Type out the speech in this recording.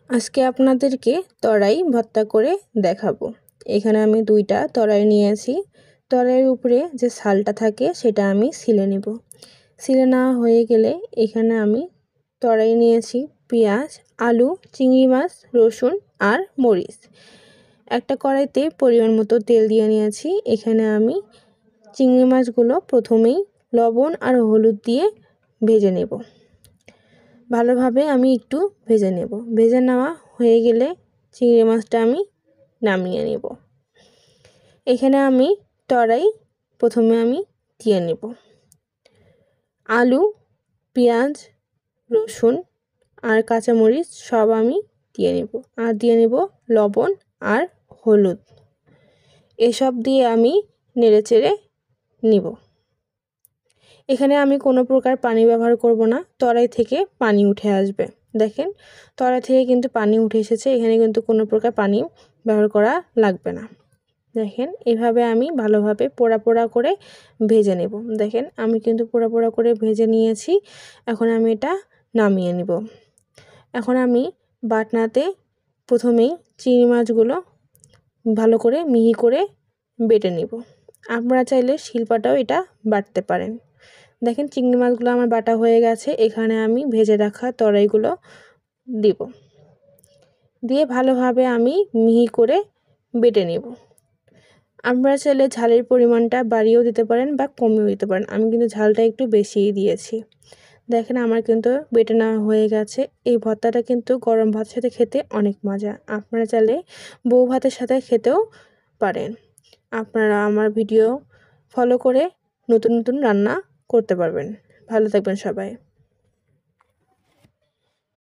আজকে আপনাদেরকে তরাই ভর্তা করে দেখাবো। এখানে আমি 2টা তরাই নিয়েছি। তরাইয়ের উপরে যে ছালটা থাকে সেটা আমি ছিলে নেব। ছিলে নেওয়া হয়ে গেলে এখানে আমি তরাই নিয়েছি পেঁয়াজ, আলু, চিংড়ি মাছ, রসুন আর মরিচ। একটা কড়াইতে পরিমাণ মতো তেল দিয়ে নিয়েছি। এখানে আমি চিংড়ি মাছগুলো প্রথমেই লবণ আর হলুদ দিয়ে ভেজে নেব। ভালোভাবে আমি একটু ভেজে নেব। ভেজে নেওয়া হয়ে গেলে চিংড়ি মাছটা আমি নামিয়ে নেব। এখানে আমি তরাই প্রথমে আমি দিয়ে নেব। আলু, পেঁয়াজ, রসুন আর কাঁচামরিচ সব আমি দিয়ে নেব। আর দিয়ে নেব লবণ আর হলুদ। এসব দিয়ে আমি নেড়েচেড়ে নিব। এখানে আমি কোনো প্রকার পানি ব্যবহার করব না, তরাই থেকে পানি উঠে আসবে। দেখেন তরাই থেকে কিন্তু পানি উঠে এসেছে, এখানে কিন্তু কোনো প্রকার পানি ব্যবহার করা লাগবে না। দেখেন এভাবে আমি ভালোভাবে পোড়া পোড়া করে ভেজে নেব। দেখেন আমি কিন্তু পোড়া পোড়া করে ভেজে নিয়েছি। এখন আমি এটা নামিয়ে নেব। এখন আমি বাটনাতে প্রথমেই চিংড়ি মাছগুলো ভালো করে মিহি করে বেটে নেব। আপনারা চাইলে শিলপাটাও এটা বাটতে পারেন। দেখেন চিংড়ি মাছগুলো আমার বাটা হয়ে গেছে। এখানে আমি ভেজে রাখা তরাইগুলো দিব। দিয়ে ভালোভাবে আমি মিহি করে বেটে নেব। আপনারা চাইলে ঝালের পরিমাণটা বাড়িয়েও দিতে পারেন বা কমিয়েও দিতে পারেন। আমি কিন্তু ঝালটা একটু বেশিই দিয়েছি। দেখেন আমার কিন্তু বেটে নেওয়া হয়ে গেছে। এই ভর্তাটা কিন্তু গরম ভাতের সাথে খেতে অনেক মজা। আপনারা চাইলে বউ ভাতের সাথে খেতেও পারেন। আপনারা আমার ভিডিও ফলো করে নতুন নতুন রান্না করতে পারবেন। ভালো থাকবেন সবাই।